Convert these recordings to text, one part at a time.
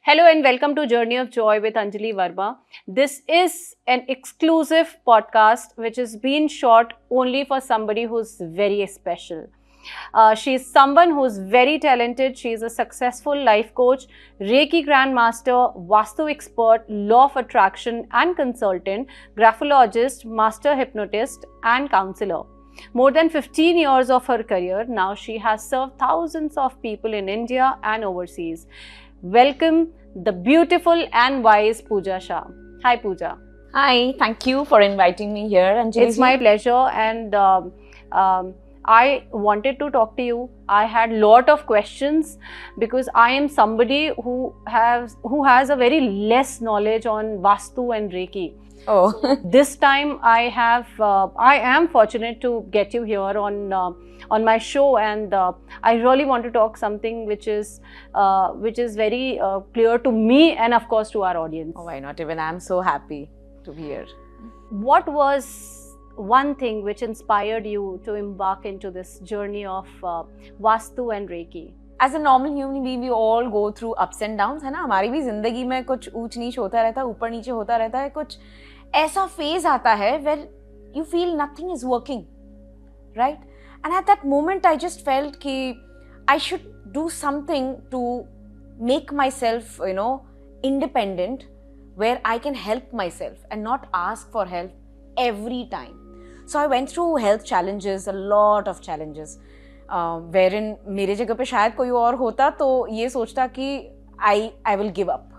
Hello and welcome to Journey of Joy with Anjali Verma. This is an exclusive podcast which has been shot only for somebody who's very special. She's someone who's very talented. She's a successful life coach, Reiki grandmaster, Vastu expert, law of attraction and consultant, graphologist, master hypnotist, and counselor. More than 15 years of her career, now she has served thousands of people in India and overseas. Welcome the beautiful and wise Pooja Shah. Hi Pooja. Hi, thank you for inviting me here, Anjali. It's my pleasure, and I wanted to talk to you. I had lot of questions because I am somebody who has a very less knowledge on Vastu and Reiki. Oh, So this time I am fortunate to get you here on my show, and I really want to talk something which is very clear to me and of course to our audience. why not? Even I'm so happy to be here. What was one thing which inspired you to embark into this journey of Vastu and Reiki? As a normal human being, we all go through ups and downs, है ना? हमारी भी जिंदगी में कुछ ऊंच नीच होता रहता है, ऊपर नीचे होता रहता है, कुछ ऐसा phase आता है where you feel nothing is working, right? And at that moment, I just felt कि I should do something to make myself, independent, where I can help myself and not ask for help every time. So I went through health challenges, a lot of challenges, wherein मेरे जगह पे शायद कोई और होता तो ये सोचता कि I will give up.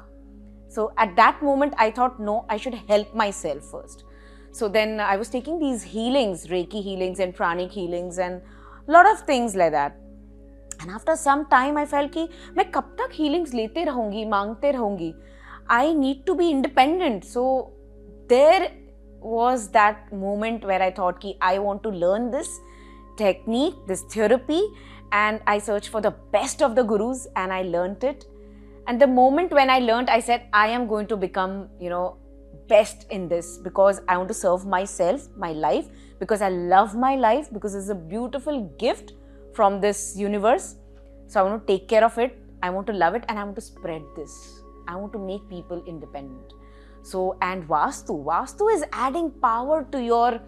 So at that moment I thought no, I should help myself first. So then I was taking these healings, Reiki healings and pranic healings and lot of things like that. And after some time I felt कि मैं कब तक healings लेते रहूँगी, मांगते रहूँगी. I need to be independent. So there was that moment where I thought कि I want to learn this technique, this therapy, and I searched for the best of the gurus and I learned it. And the moment when I learned, I said I am going to become, best in this because I want to serve myself, my life, because I love my life, because it's a beautiful gift from this universe. So I want to take care of it, I want to love it, and I want to spread this. I want to make people independent. So, and Vastu is adding power to your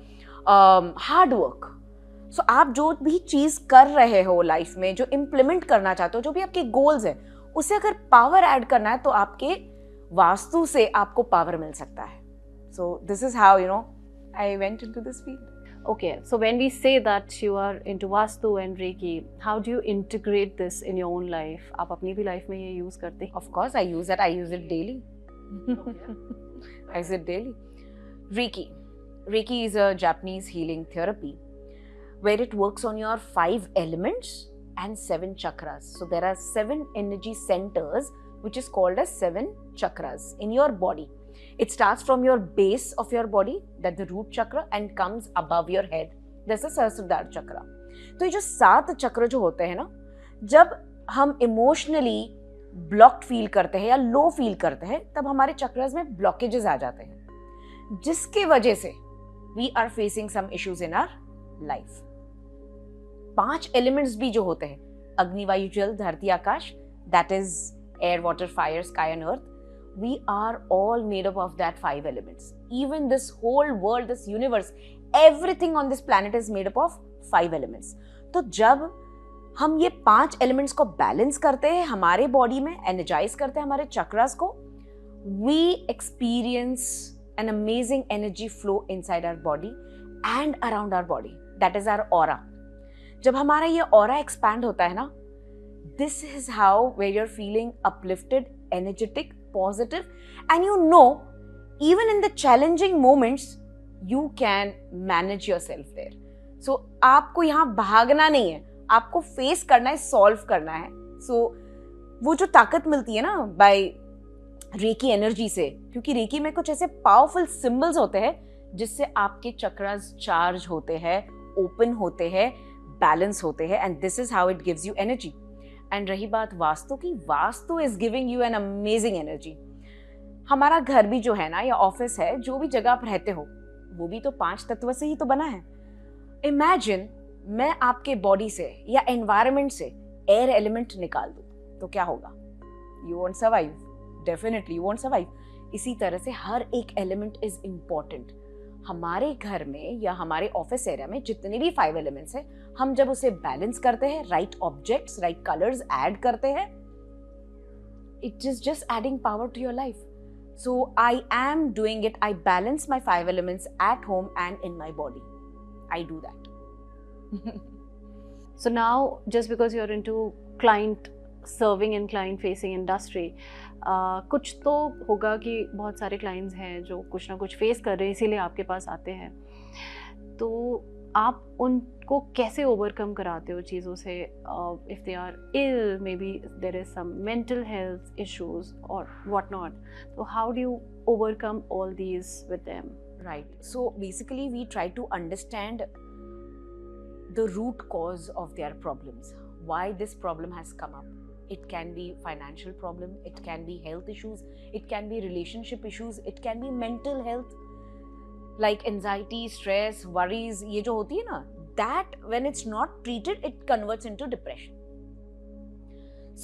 hard work. So आप जो भी चीज़ कर रहे हो life में, जो implement करना चाहते हो, जो भी आपके गोल्स है, उसे अगर पावर ऐड करना है तो आपके वास्तु से आपको पावर मिल सकता है. So this is how I went into this field. Okay, so when we say that you are into Vastu and Reiki, how do you integrate this in your own life? आप अपनी भी life में ये use करते हैं? Of course, I use that. I use it daily. I use it daily. Reiki is a Japanese healing therapy where it works on your 5 elements and 7 chakras. So there are 7 energy centers which is called as 7 chakras in your body. It starts from your base of your body, that's the root chakra, and comes above your head. That's the Sahasrara chakra. तो ये जो 7 चक्र जो होते हैं ना, जब हम इमोशनली ब्लॉक्ड फील करते हैं या लो फील करते हैं, तब हमारे चक्रस में ब्लॉकेजेस आ जाते हैं, जिसके वजह से we are facing some issues in our life. 5 elements भी जो होते हैं, अग्नि वायु जल धरती आकाश, that is air water fire sky and earth, we are all made up of that 5 elements. Even this whole world, this universe, everything on this planet is made up of 5 elements. तो जब हम ये 5 elements को balance करते हैं हमारे body में, energise करते हैं हमारे चक्रास को, we experience an amazing energy flow inside our body and around our body. That is our aura. जब हमारा ये aura expand होता है ना, this is how where you're feeling uplifted, energetic, positive, and even in the challenging moments you can manage yourself there. So आपको यहाँ भागना नहीं है, आपको फेस करना है, सॉल्व करना है. So वो जो ताकत मिलती है ना बाय रेकी एनर्जी से, क्योंकि रेकी में कुछ ऐसे पावरफुल सिंबल्स होते हैं जिससे आपके चक्रास चार्ज होते हैं, ओपन होते हैं, बैलेंस होते हैं, and this is how it gives you energy. And रही बात वास्तु की, vastu is giving you an amazing energy. हमारा घर भी जो है ना, या ऑफिस है, जो भी जगह आप रहते हो, वो भी तो 5 तत्व से ही तो बना है. इमेजिन मैं आपके बॉडी से या एनवायरनमेंट से एयर एलिमेंट निकाल दूं तो क्या होगा? You won't survive. Definitely you won't survive. इसी तरह से हर एक एलिमेंट इज इम्पॉर्टेंट। हमारे घर में या हमारे ऑफिस एरिया में जितने भी 5 एलिमेंट्स हैं, हम जब उसे बैलेंस करते हैं, right objects, right colours add करते हैं, it is just adding power to your life. So I am doing it. I balance my 5 elements at home and in my body. I do that. So now, just because you're into client serving and client facing industry, कुछ तो होगा कि बहुत सारे clients हैं जो कुछ ना कुछ face कर रहे हैं, इसीलिए आपके पास आते हैं। तो आप उनको कैसे ओवरकम कराते हो चीज़ों से? If they are ill, may be there is some mental health issues और व्हाट नॉट, तो how do you overcome all these with them? Right. So basically, we try to understand the root cause of their problems. Why this problem has come up. It can be financial problem. It can be health issues. It can be relationship issues. It can be mental health, like anxiety, stress, worries. ये जो होती है ना, that when it's not treated, it converts into depression.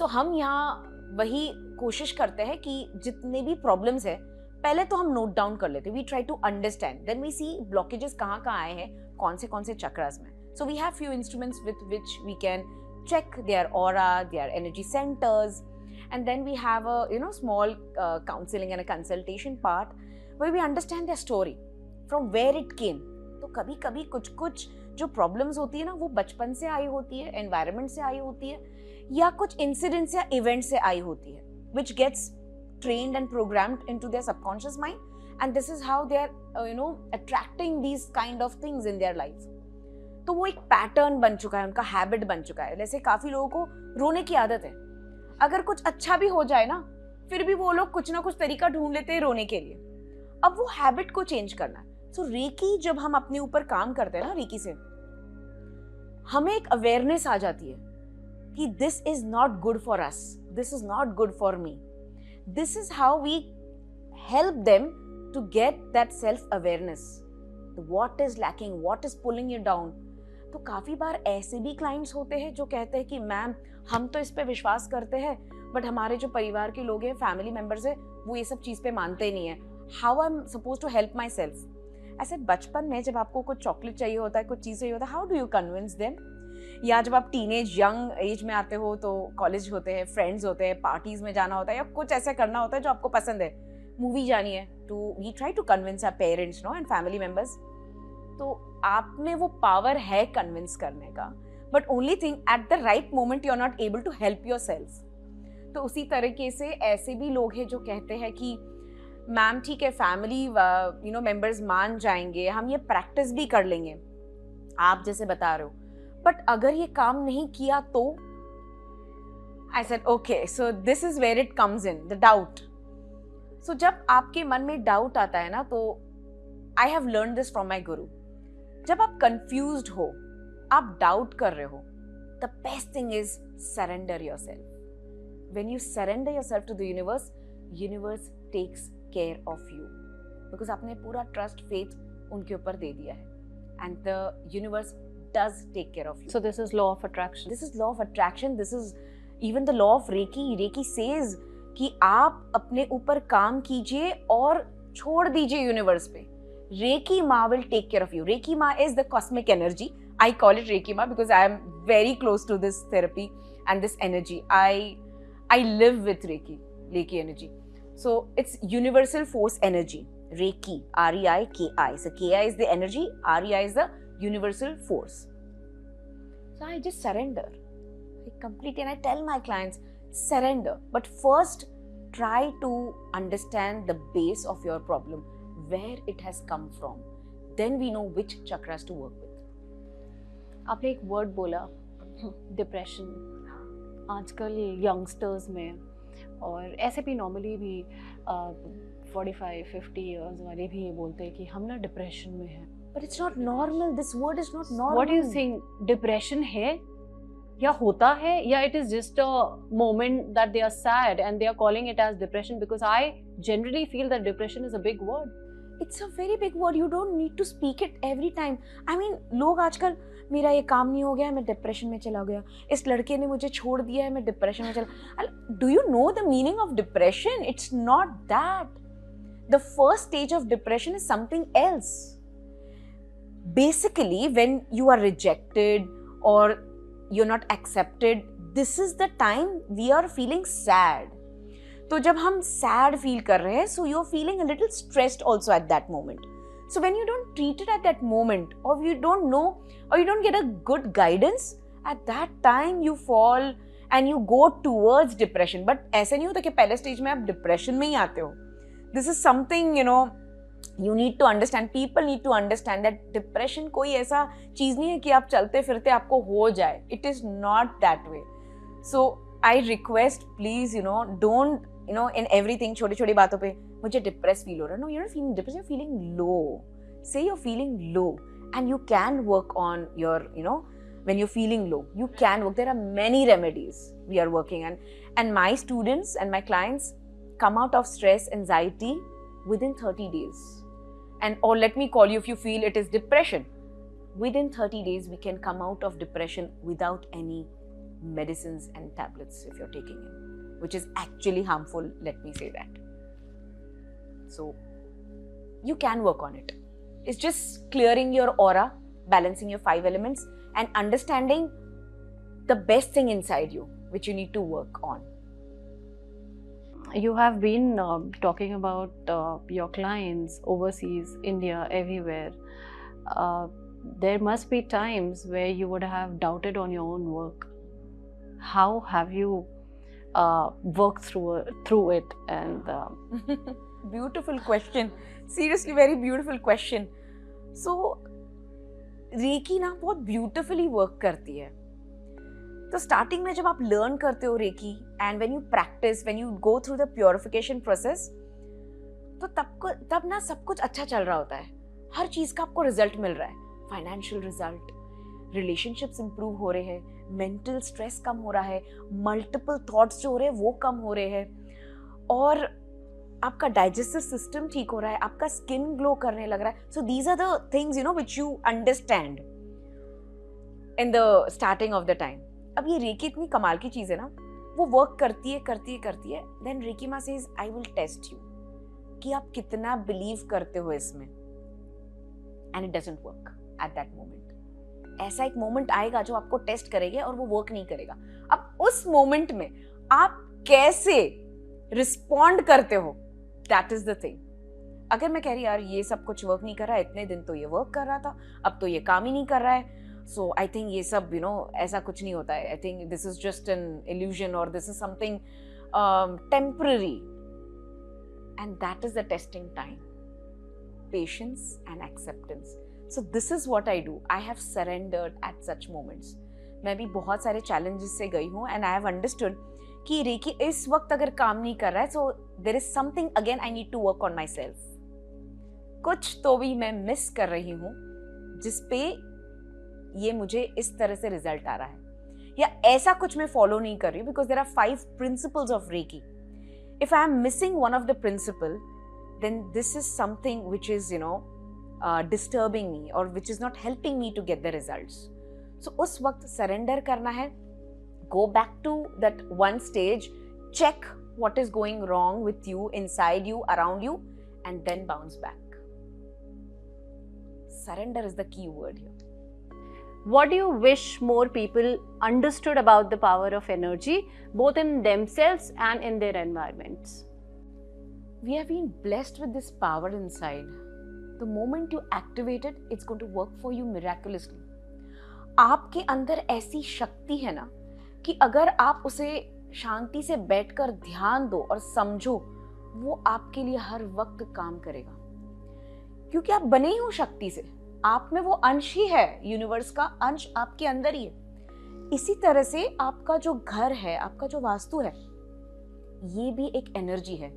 So हम यहाँ वही कोशिश करते हैं कि जितने भी problems है, पहले तो हम नोट डाउन कर लेते हैं। We try to understand, then we see blockages कहाँ आए हैं, कौन से चक्रास में। So we have few instruments with which we can check their aura, their energy centers, and then we have a small counseling and a consultation part where we understand their story from where it came. तो कभी कभी कुछ जो problems होती है ना, वो बचपन से आई होती है, एनवायरनमेंट से आई होती है, या कुछ इंसिडेंट्स या इवेंट से आई होती है, which gets trained and programmed into their subconscious mind, and this is how they are attracting these kind of things in their life. तो वो एक पैटर्न बन चुका है, उनका हैबिट बन चुका है। जैसे काफी लोगों को रोने की आदत है, अगर कुछ अच्छा भी हो जाए ना, फिर भी वो लोग कुछ ना कुछ तरीका ढूंढ लेते हैं रोने के लिए। अब वो हैबिट को चेंज करना है। सो रेकी जब हम अपने ऊपर काम करते हैं ना, रेकी से हमें एक अवेयरनेस आ जाती है कि this is not good for us, this is not good for me. This is how we help them to get that self-awareness. What is lacking? What is pulling you down? तो काफ़ी बार ऐसे भी clients होते हैं जो कहते हैं कि मैम हम तो इस पे विश्वास करते हैं, बट हमारे जो परिवार के लोग हैं, फैमिली मेम्बर्स हैं, वो ये सब चीज़ पे मानते ही नहीं है। How I am suppose to help myself? ऐसे बचपन में जब आपको कुछ चॉकलेट चाहिए होता है, कुछ चीज़ चाहिए होता है, how do you convince them? या जब आप टीनेज यंग एज में आते हो, तो कॉलेज होते हैं, फ्रेंड्स होते हैं, पार्टीज में जाना होता है, या कुछ ऐसा करना होता है जो आपको पसंद है, मूवी जानी है, to we try to convince our parents and family members. तो आप में वो पावर है कन्विंस करने का, but only thing at the right moment you are not able to help yourself. तो उसी तरीके से ऐसे भी लोग हैं जो कहते हैं कि मैम ठीक है, फैमिली मेंबर्स मान जाएंगे, हम ये प्रैक्टिस भी कर लेंगे, आप जैसे बता रहे हो, बट अगर ये काम नहीं किया तो? I said okay, so this is where it comes in the doubt. सो जब आपके मन में डाउट आता है ना, तो I have learn this from my guru. जब आप कंफ्यूज्ड हो, आप डाउट कर रहे हो, the best thing is surrender yourself. When you surrender yourself to the universe, universe takes care of you, because आपने पूरा ट्रस्ट फेथ उनके ऊपर दे दिया है, and the universe does take care of you. So this is law of attraction. This is law of attraction. This is even the law of Reiki. Reiki says कि आप अपने ऊपर काम कीजिए और छोड़ दीजिए यूनिवर्स पे। Reiki Ma will take care of you. Reiki Ma is the cosmic energy. I call it Reiki Ma because I am very close to this therapy and this energy. I live with Reiki energy. So it's universal force energy. Reiki, R-E-I-K-I. So K-I is the energy, R-E-I is the universal force. So I just surrender. I completely, and I tell my clients, surrender. But first, try to understand the base of your problem, where it has come from. Then we know which chakras to work with. आपने एक word बोला, depression. आजकल youngsters में, और ऐसे भी normally भी 45-50 years वाले भी ये बोलते हैं कि हम ना डिप्रेशन में हैं। But it's not normal. This word is not normal. What do you think? Depression है या होता है, या it is just a moment that they are sad and they are calling it as depression? Because I generally feel that depression is a big word. It's a very big word, you don't need to speak it every time. I mean लोग आजकल, मेरा ये काम नहीं हो गया है, मैं डिप्रेशन में चला गया, इस लड़के ने मुझे छोड़ दिया है, मैं डिप्रेशन में चला. Do you know the meaning of depression? It's not that. The first stage of depression is something else. Basically, when you are rejected or you're not accepted, this is the time we are feeling sad. तो जब हम sad feel कर रहे हैं, so you're feeling a little stressed also at that moment. So when you don't treat it at that moment, or you don't know, or you don't get a good guidance, at that time you fall and you go towards depression. But ऐसे नहीं होता कि पहले stage में आप depression में ही आते हो. This is something, you need to understand, people need to understand that depression कोई ऐसा चीज नहीं है कि आप चलते फिरते आपको हो जाए. It is not that way. So I request, please, don't, in everything, छोटी छोटी बातों पे मुझे डिप्रेस फील हो रहा है. No, you're not feeling depressed, you're feeling low. Say you're feeling low and you can work on your, when you're feeling low, you can work. There are many remedies we are working on, and my students and my clients come out of stress, anxiety within 30 days. And or let me call you, if you feel it is depression, within 30 days we can come out of depression without any medicines and tablets if you're taking it, which is actually harmful, let me say that. So you can work on it. It's just clearing your aura, balancing your 5 elements, and understanding the best thing inside you, which you need to work on. You have been talking about your clients overseas, India, everywhere. There must be times where you would have doubted on your own work. How have you worked through it? And beautiful question. Seriously, very beautiful question. So, reiki ना बहुत beautifully work करती है. तो starting में जब आप learn करते हो reiki, and when you practise, when you go through the purification process, तो तब ना सब कुछ अच्छा चल रहा होता है. हर चीज का आपको रिजल्ट मिल रहा है. फाइनेंशियल रिजल्ट, रिलेशनशिप्स इंप्रूव हो रहे हैं, मेंटल स्ट्रेस कम हो रहा है, मल्टीपल थॉट्स जो हो रहे हैं वो कम हो रहे हैं, और आपका डाइजेस्टिव सिस्टम ठीक हो रहा है, आपका स्किन ग्लो करने लग रहा है. So these are the things which you understand in the starting of the time. अब ये रेकी इतनी कमाल की चीज है ना, वो वर्क करती है. देन रेकी माँ says, I will test you कि आप कितना बिलीव करते हो इसमें. And it doesn't work at that moment. ऐसा एक मोमेंट आएगा जो आपको टेस्ट करेगा और वो वर्क नहीं करेगा. अब उस मोमेंट में आप कैसे रिस्पॉन्ड करते हो, दैट इज द थिंग. अगर मैं कह रही यार ये सब कुछ वर्क नहीं कर रहा है, इतने दिन तो ये वर्क कर रहा था, अब तो ये काम ही नहीं कर रहा है, so I think ये सब ऐसा कुछ नहीं होता है. I think this is just an illusion, or this is something temporary, and that is the testing time. Patience and acceptance. So this is what I do. I have surrendered at such moments. मैं भी बहुत सारे challenges से गई हूँ, and I have understood कि recce इस वक्त अगर काम नहीं कर रहा है, so there is something again I need to work on myself. कुछ तो भी मैं मिस कर रही हूँ जिसपे ये मुझे इस तरह से रिजल्ट आ रहा है, या ऐसा कुछ मैं फॉलो नहीं कर रही हूँ, because there are 5 principles of Reiki. If I am missing one of the principle, then this is something which is disturbing me, और which is not helping me to get the results. So उस वक्त surrender करना है, go back to that one stage, check what is going wrong with you, inside you, around you, and then bounce back. Surrender is the key word here. what do you wish more people understood about the power of energy, both in themselves and in their environments? We have been blessed with this power inside. The moment you activate it, it's going to work for you miraculously. आपके अंदर ऐसी शक्ति है ना कि अगर आप उसे शांति से बैठकर ध्यान दो और समझो, वो आपके लिए हर वक्त काम करेगा. क्योंकि आप बने ही हो शक्ति से, आप में वो अंश ही है, यूनिवर्स का अंश आपके अंदर ही है. इसी तरह से आपका जो घर है, आपका जो वास्तु है, ये भी एक एनर्जी है.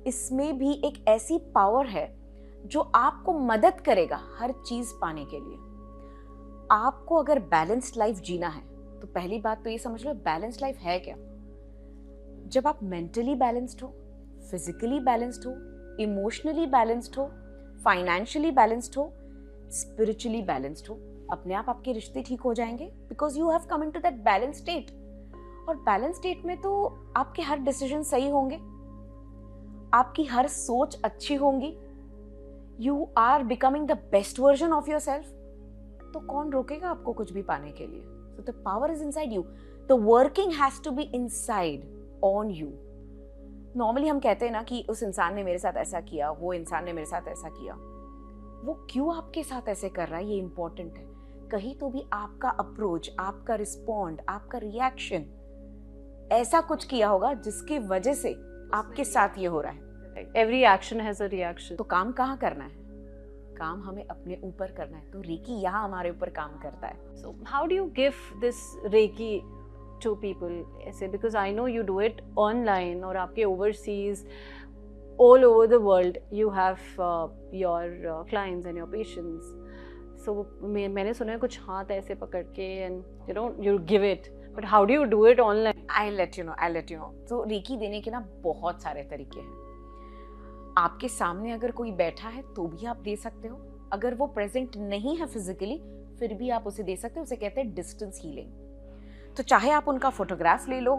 इसमें भी एक ऐसी पावर है जो आपको मदद करेगा हर चीज पाने के लिए. आपको अगर बैलेंस्ड लाइफ जीना है, तो पहली बात तो ये समझ लो, बैलेंस्ड लाइफ है क्या. जब आप मेंटली बैलेंस्ड हो, फिजिकली बैलेंस्ड हो, इमोशनली बैलेंस्ड हो, फाइनेंशियली बैलेंस्ड हो, स्पिरिचुअली बैलेंस्ड हो, अपने आप आपके रिश्ते ठीक हो जाएंगे because you have come into that balance state. और बैलेंस स्टेट में तो आपके हर डिसीजन सही होंगे, आपकी हर सोच अच्छी होंगी, you are becoming the best version of yourself. तो कौन रोकेगा आपको कुछ भी पाने के लिए? So the power is inside you, the working has to be inside on you. Normally हम कहते हैं ना कि उस इंसान ने मेरे साथ ऐसा किया, वो इंसान ने मेरे साथ ऐसा किया। वो क्यों आपके साथ ऐसे कर रहा है, ये इंपॉर्टेंट है। कहीं तो भी आपका अप्रोच, आपका रिस्पॉन्ड, आपका रिएक्शन ऐसा कुछ किया होगा जिसकी वजह से आपके साथ ये हो रहा है। Every action has a reaction. तो काम कहाँ करना है? काम हमें अपने ऊपर करना है। तो रेकी यहाँ हमारे ऊपर काम करता है। So how do you give this reiki to people ऐसे, because I know you do it online और आपके overseas all over the world you have your clients and your patients. So मैंने सुना है कुछ हाथ ऐसे पकड़ के and you give it, but how do you do it online? I'll let you know. तो रेकी देने के ना बहुत सारे तरीके हैं। आपके सामने अगर कोई बैठा है तो भी आप दे सकते हो, अगर वो प्रेजेंट नहीं है फिजिकली फिर भी आप उसे दे सकते हो। उसे कहते हैं डिस्टेंस हीलिंग। तो चाहे आप उनका फोटोग्राफ ले लो,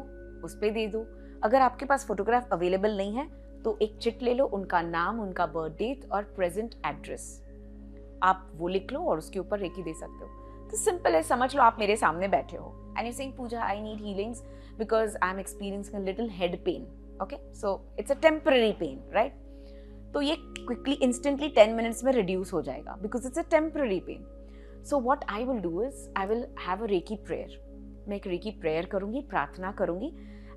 उस पर दे दो। अगर आपके पास फोटोग्राफ अवेलेबल नहीं है तो एक चिट ले लो, उनका नाम, उनका बर्थ डेट और प्रेजेंट एड्रेस, आप वो लिख लो और उसके ऊपर रेकी दे सकते हो। तो सिंपल है, समझ लो आप मेरे सामने बैठे हो and you saying Pooja I need healings because I am experiencing a little head pain. Okay, so it's a temporary pain, right? तो ये क्विकली इंस्टेंटली 10 मिनट्स में रिड्यूस हो जाएगा because it's a temporary pain. So what I will do is I will have a reiki prayer. मैं एक reiki prayer करूंगी, प्रार्थना करूंगी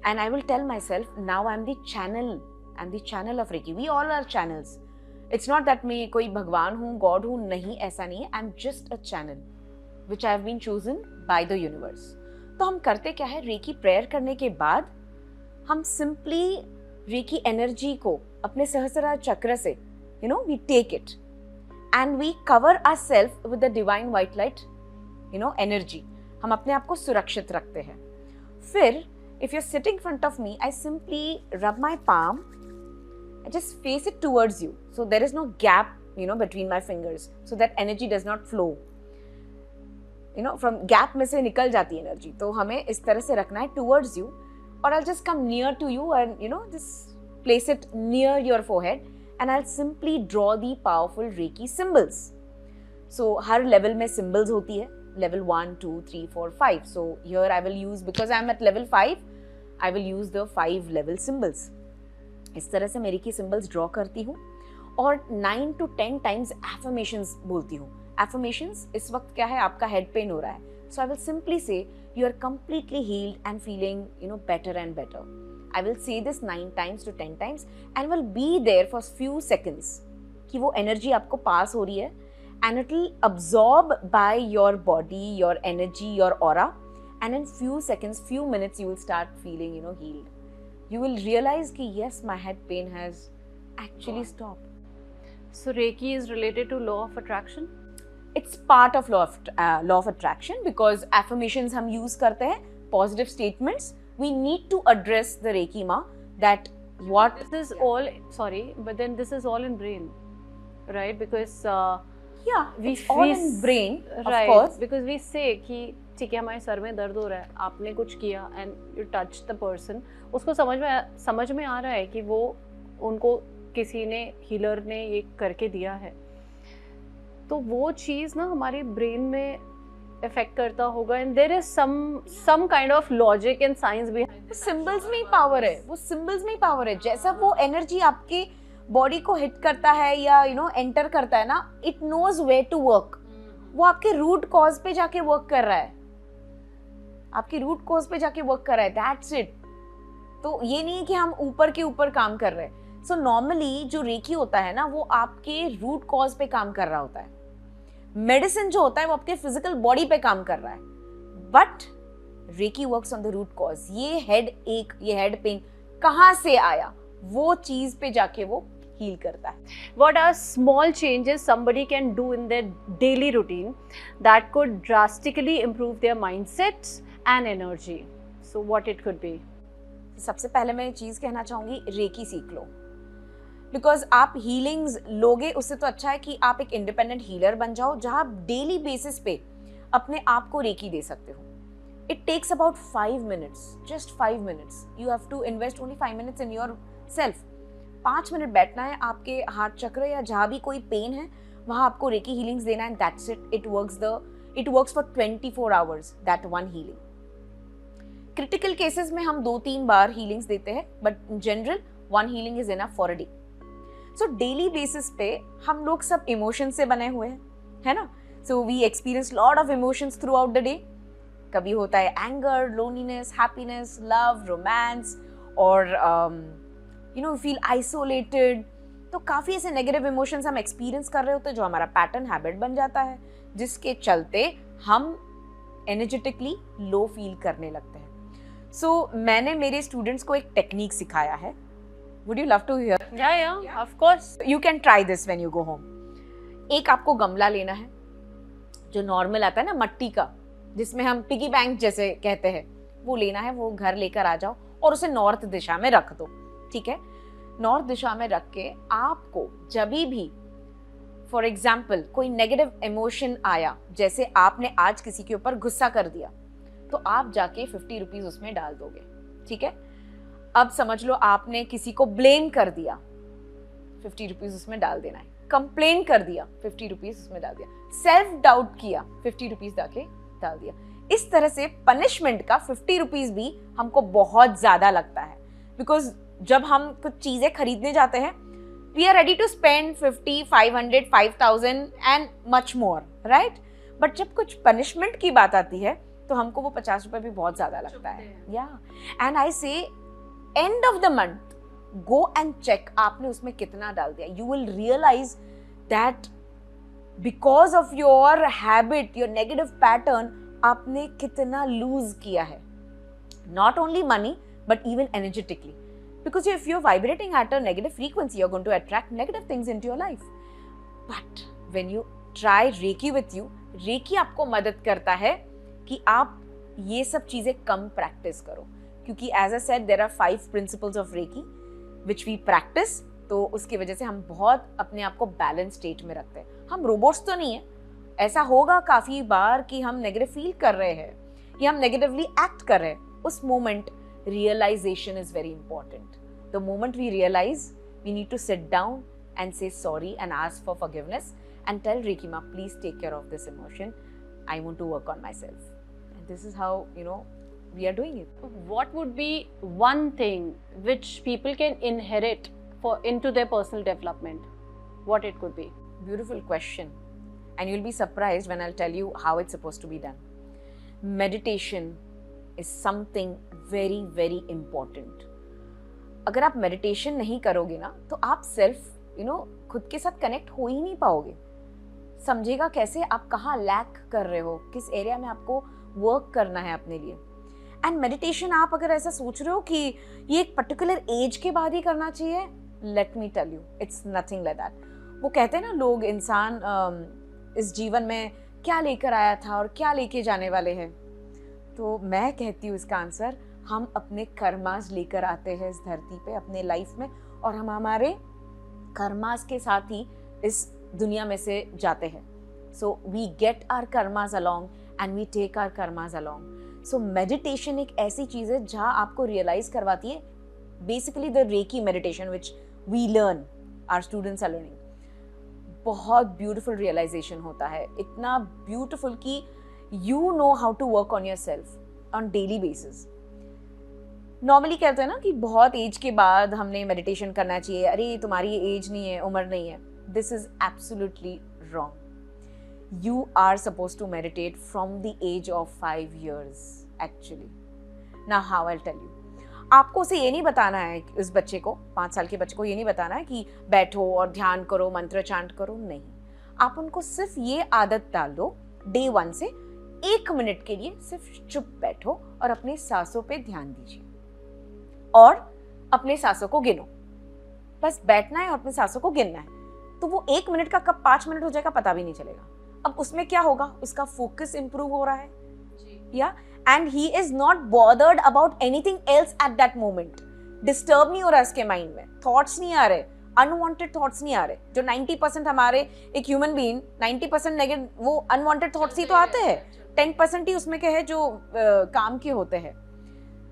and I will tell myself now I am the channel of reiki. We all are channels. It's not that मैं कोई भगवान हूँ, God हूँ, नहीं, ऐसा नहीं है। I am just a channel which I have been chosen by the universe. तो हम करते क्या है, रेकी प्रेयर करने के बाद हम सिंपली रेकी एनर्जी को अपने सहस्रार चक्र से we take it and we cover ourselves with the divine white light energy. हम अपने आप को सुरक्षित रखते हैं। फिर if you are sitting front of me, I simply rub my palm, I just face it towards you, so there is no gap between my fingers, so that energy does not flow. From gap में से निकल जाती है energy. तो हमें इस तरह से रखना है टूवर्ड्स यू, और I just come near to you and just place it near your forehead and I simply draw the powerful reiki symbols. So हर लेवल में सिंबल्स होती है, level 1 2 3 4 5. So here I will use, because I am at level 5, I will use the 5 level symbols. इस तरह से मेरी की symbols draw करती हूँ और 9 to 10 times affirmations बोलती हूँ। Affirmations इस वक्त क्या है, आपका head pain हो रहा है, so I will simply say you are completely healed and feeling better and better. I will say this 9 times to 10 times and will be there for few seconds कि वो energy आपको pass हो रही है and it will absorb by your body, your energy, your aura, and in few seconds, few minutes you will start feeling healed. You will realize कि yes, my head pain has actually stopped. So Reiki is related to law of attraction? It's part of law of attraction because affirmations हम use करते हैं, positive statements. We need to address the Reiki ma that what this is all, sorry, but then this is all in brain, right? Because it's all in brain, of course. Because we say कि ठीक है हमारे sir में दर्द हो रहा है, आपने कुछ किया and you touch the person, उसको समझ में आ रहा है कि वो उनको किसी ने, हीलर ने ये करके दिया है, तो वो चीज़ ना हमारे ब्रेन में इफेक्ट करता होगा and there is some kind of logic and science behind. Symbols में ही पावर है, वो सिंबल्स में ही पावर है। जैसा वो एनर्जी आपके बॉडी को हिट करता है या एंटर करता है ना, it knows where to work. वो आपके रूट कॉज पे जाके वर्क कर रहा है, आपके रूट कॉज पे जाके वर्क कर रहा है, दैट्स इट। तो ये नहीं है कि हम ऊपर के ऊपर काम कर रहे हैं। सो नॉर्मली जो रेकी होता है ना, वो आपके रूट कॉज पे काम कर रहा होता है। मेडिसिन जो होता है वो आपके फिजिकल बॉडी पे काम कर रहा है, but reiki works on the root cause. ये हेड एक, ये हेड पेन कहाँ से आया, वो चीज पे जाके वो हील करता है। What are small changes somebody can do in their daily routine that could drastically improve their mindsets and energy? So what it could be? सबसे पहले मैं चीज कहना चाहूंगी, रेकी सीख लो। बिकॉज आप हीलिंग्स लोगे उससे तो अच्छा है कि आप एक इंडिपेंडेंट हीलर बन जाओ, जहां आप डेली बेसिस पे अपने आप को रेकी दे सकते हो. It takes about 5 minutes, just 5 minutes. You have to invest only 5 minutes in yourself. 5 minute बैठना है, आपके हार्ट चक्र या जहाँ भी कोई पेन है वहाँ आपको रेकी हीलिंग्स देना है. That's it. It works for 24 hours, that one healing. Critical cases में हम 2-3 बार हीलिंग्स देते हैं, but in general one healing is enough for a day. So daily basis पे हम लोग सब इमोशन से बने हुए हैं, है ना. So we experience lot of emotions throughout the day. कभी होता है anger, loneliness, happiness, love, romance, और फील आइसोलेटेड. तो काफ़ी ऐसे नेगेटिव इमोशंस हम एक्सपीरियंस कर रहे होते हैं जो हमारा पैटर्न हैबिट बन जाता है, जिसके चलते हम एनर्जेटिकली लो फील करने लगते हैं. सो मैंने मेरे स्टूडेंट्स को एक टेक्निक सिखाया है. Would you love to hear? Yeah, of course. You can try this when you go home. एक आपको गमला लेना है जो नॉर्मल आता है ना मट्टी का, जिसमें हम पिगी बैंक जैसे कहते हैं, वो लेना है. वो घर लेकर आ जाओ और उसे नॉर्थ दिशा में रख दो. ठीक है. नॉर्थ दिशा में रख के आपको जब भी फॉर एग्जाम्पल कोई नेगेटिव इमोशन आया, जैसे आपने आज किसी के ऊपर गुस्सा कर दिया, तो आप जाके 50 रुपीज उसमें डाल दोगे. ठीक है. अब समझ लो आपने किसी को ब्लेम कर दिया, 50 रुपीज उसमें डाल देना है. कंप्लेन कर दिया, 50 रुपीज उसमें डाल दिया. सेल्फ डाउट किया, 50 रुपीज जाके डाल दिया. इस तरह से पनिशमेंट का 50 रुपीज भी हमको बहुत ज्यादा लगता है, बिकॉज जब हम कुछ चीजें खरीदने जाते हैं, we are ready to spend 50, 500, 5000 and much more, right. But जब कुछ पनिशमेंट की बात आती है तो हमको वो 50 रुपए भी बहुत ज्यादा लगता है. या and I say end of the month go and check आपने उसमें कितना डाल दिया. You will realise that because of your habit, your negative pattern, आपने कितना लूज किया है. Not only money but even energetically. Because if you're vibrating at a negative frequency, you're going to attract negative things into your life. But when you try Reiki with you, Reiki आपको मदद करता है कि आप ये सब चीजें कम practice करो. क्योंकि as I said, there are 5 principles of Reiki which we practice. तो उसकी वजह से हम बहुत अपने आप को बैलेंस स्टेट में रखते हैं. हम रोबोट्स तो नहीं है. ऐसा होगा काफी बार कि हम नेगेटिव फील कर रहे हैं या हम नेगेटिवली एक्ट कर रहे हैं. उस moment realization is very important. The moment we realize, we need to sit down and say sorry and ask for forgiveness and tell Reiki Ma, please take care of this emotion. I want to work on myself. And this is how, we are doing it. What would be one thing which people can inherit into their personal development? What it could be? Beautiful question. And you'll be surprised when I'll tell you how it's supposed to be done. Meditation is something very, very important. अगर आप meditation नहीं करोगे ना, तो आप self खुद के साथ कनेक्ट हो ही नहीं पाओगे. समझेगा कैसे आप कहाँ लैक कर रहे हो, किस एरिया में आपको वर्क करना है अपने लिए. एंड मेडिटेशन आप अगर ऐसा सोच रहे हो कि ये एक पर्टिकुलर एज के बाद ही करना चाहिए, let me tell you, it's nothing like that. वो कहते हैं ना लोग, इंसान इस जीवन में क्या लेकर आया था और क्या लेके जाने वाले हैं. तो मैं कहती हूँ इसका आंसर, हम अपने कर्मास लेकर आते हैं इस धरती पे अपने लाइफ में, और हम हमारे कर्मास के साथ ही इस दुनिया में से जाते हैं. So we get our karmas along and we take our karmas along. So meditation एक ऐसी चीज़ है जहाँ आपको रियलाइज करवाती है, basically the reiki meditation which we learn, our students are learning. बहुत ब्यूटिफुल रियलाइजेशन होता है, इतना ब्यूटिफुल कि you know how to work on yourself on daily basis. Normally कहते हैं ना कि बहुत एज के बाद हमने मेडिटेशन करना चाहिए, अरे तुम्हारी एज नहीं है, उम्र नहीं है. This is absolutely wrong. You are suppose to meditate from the age of 5 years actually. Now how I tell you. आपको उसे ये नहीं बताना है, उस बच्चे को, 5 साल के बच्चे को ये नहीं बताना है कि बैठो और ध्यान करो, मंत्र चांट करो. नहीं, आप उनको सिर्फ ये आदत डाल दो, डे 1 से 1 मिनट के लिए सिर्फ चुप बैठो और अपनी सांसों पे ध्यान दीजिए और अपने सांसों को गिनो. बस बैठना है और अपने सांसों को गिनना है. तो वो 1 मिनट का कब 5 मिनट हो जाएगा पता भी नहीं चलेगा. अब उसमें क्या होगा, उसका फोकस इंप्रूव हो रहा है, या and he is not bothered about anything else eight that moment. Disturb नहीं हो रहा इसके माइंड में, थॉट्स नहीं आ रहे, अनवांटेड थॉट्स नहीं आ रहे. जो 90% हमारे एक ह्यूमन बीइंग 90% नेगेटिव वो अनवांटेड थॉट्स ही तो आते हैं. 10% ही उसमें के है जो काम के होते हैं.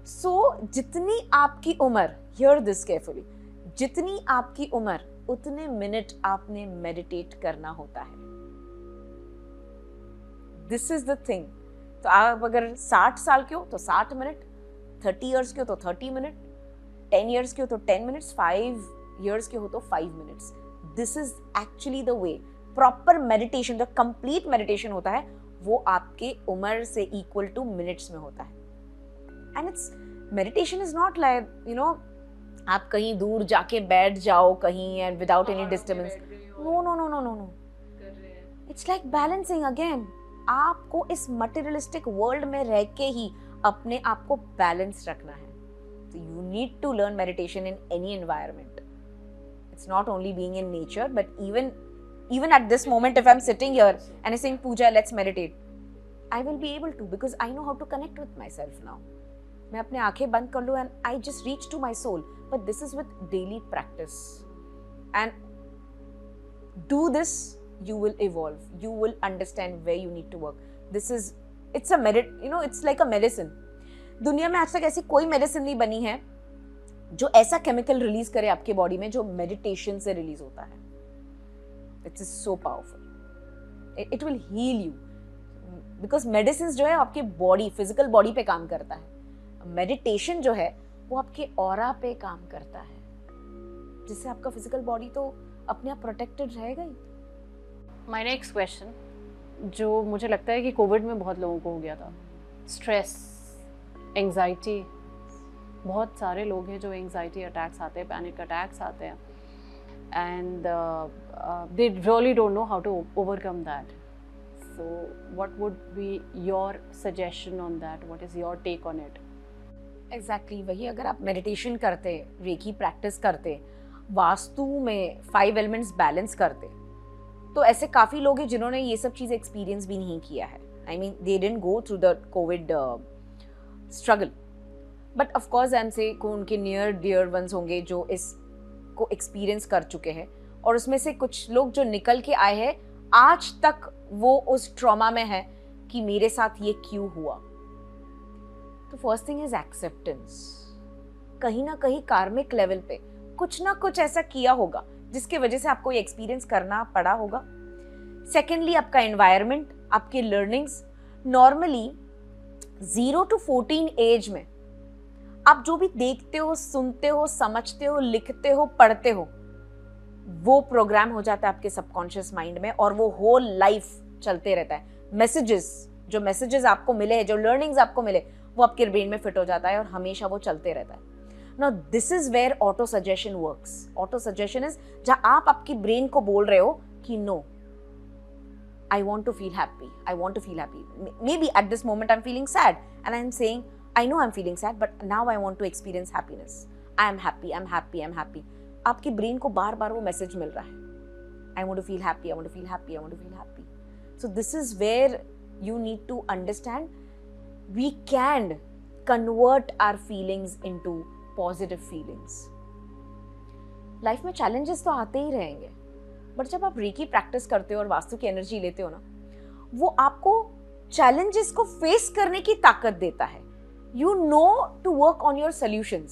सो जितनी आपकी उम्र, हियर दिस केयरफुली, जितनी आपकी उम्र उतने मिनट आपने मेडिटेट करना होता है. This is the thing. तो आप अगर 60 साल के हो तो 60 मिनट, 30 इयर्स के हो तो 30 मिनट, 10 इयर्स के हो तो 10 मिनट्स, 5 इयर्स के हो तो 5 minutes. This is actually the way. Proper meditation, जो कंप्लीट मेडिटेशन होता है वो आपके उम्र से इक्वल टू मिनट्स में होता है. And it's meditation is not like आप कहीं दूर जाके बैठ जाओ कहीं and without any disturbance. No no no no no no. It's like balancing again. आपको इस मटेरियलिस्टिक वर्ल्ड में रह के ही अपने आप को बैलेंस रखना है. So you need to learn meditation in any environment. It's not only being in nature, but even at this moment, if I'm sitting here and I'm saying, Pooja, let's meditate, I will be able to because I know how to connect with myself now. मैं अपने आंखें बंद कर लूँ and I just reach to my soul. But this is with daily practice. And do this, you will evolve. You will understand where you need to work. It's like a medicine. दुनिया में आज तक ऐसी कोई medicine नहीं बनी है जो ऐसा केमिकल रिलीज करे आपके बॉडी में जो मेडिटेशन से रिलीज होता है. It's so powerful. It will heal you because medicine जो है आपके बॉडी, फिजिकल बॉडी पे काम करता है. मेडिटेशन जो है वो आपके ऑरा पे काम करता है, जिससे आपका फिजिकल बॉडी तो अपने आप प्रोटेक्टेड रहेगा ही. माय नेक्स्ट क्वेश्चन, जो मुझे लगता है कि कोविड में बहुत लोगों को हो गया था, स्ट्रेस, एंजाइटी. बहुत सारे लोग हैं जो एंजाइटी अटैक्स आते हैं, पैनिक अटैक्स आते हैं, and they really don't know how to overcome that. So what would be your suggestion on that? What is your take on it? Exactly वही. अगर आप मेडिटेशन करते, रेकी प्रैक्टिस करते, वास्तु में 5 एलिमेंट्स बैलेंस करते, तो ऐसे काफ़ी लोग हैं जिन्होंने ये सब चीज़ें एक्सपीरियंस भी नहीं किया है. I mean they didn't go through the Covid struggle, but of course I am से उनके नियर डियर वंस होंगे जो इसको एक्सपीरियंस कर चुके हैं, और उसमें से कुछ लोग जो निकल के आए हैं आज तक वो उस ट्रॉमा में है कि मेरे साथ ये क्यों हुआ. तो फर्स्ट थिंग इज एक्सेप्टेंस. कहीं ना कहीं कार्मिक लेवल पे कुछ ना कुछ ऐसा किया होगा जिसके वजह से आपको ये एक्सपीरियंस करना पड़ा होगा. सेकेंडली आपका एनवायरनमेंट, आपके लर्निंग्स. नॉर्मली 0 to 14 एज में आप जो भी देखते हो, सुनते हो, समझते हो, लिखते हो, पढ़ते हो, वो प्रोग्राम हो जाता है आपके सबकॉन्शियस माइंड में, और वो होल लाइफ चलते रहता है. जो मैसेजेस आपको मिले हैं, जो लर्निंग्स आपको मिले, वो आपके ब्रेन में फिट हो जाता है और हमेशा वो चलते रहता है. Now this is where auto suggestion works. Auto suggestion is जहां आप आपकी ब्रेन को बोल रहे हो कि no, I want to feel happy. I want to feel happy. Maybe at this moment I'm feeling sad and I'm saying, I know I'm feeling sad, but now I want to experience happiness. I am happy, I'm happy, I'm happy. आपकी brain को बार बार वो message मिल रहा है. I want to feel happy, I want to feel happy, I want to feel happy. So this is where you need to understand we can convert our feelings into positive feelings. Life में challenges तो आते ही रहेंगे, but जब आप recce practice करते हो और वास्तु की एनर्जी लेते हो ना, वो आपको चैलेंजेस को फेस करने की ताकत देता है. You know to work on your solutions.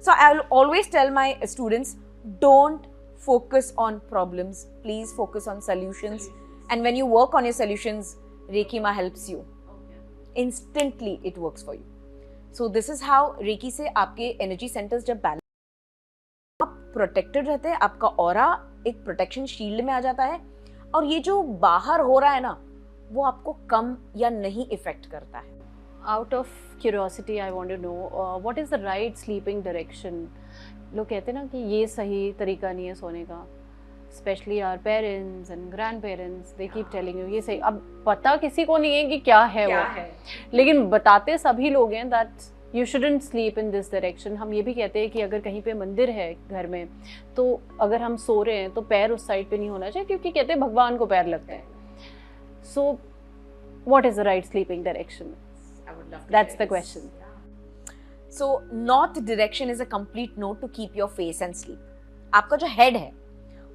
So I will always tell my students, don't focus on problems, please focus on solutions. And when you work on your solutions, Reiki Ma helps you. Instantly it works for you. So this is how Reiki से आपके energy centers जब balance, आप protected रहते हैं, आपका aura एक protection shield में आ जाता है, और ये जो बाहर हो रहा है ना, वो आपको कम या नहीं इफेक्ट करता है. Out of curiosity, I want to know what is the right sleeping direction? लोग कहते हैं ना कि ये सही तरीका नहीं है सोने का, specially our parents and grandparents, they keep telling you ये सही. अब पता किसी को नहीं है कि क्या है वो, लेकिन बताते सभी लोग हैं that you shouldn't sleep in this direction. हम ये भी कहते हैं कि अगर कहीं पे मंदिर है घर में, तो अगर हम सो रहे हैं तो पैर उस साइड पे नहीं होना चाहिए, क्योंकि कहते हैं भगवान को पैर लगते हैं. So what is the right sleeping direction? That's the question. So north direction is a complete no to keep your face and sleep. आपका जो हेड है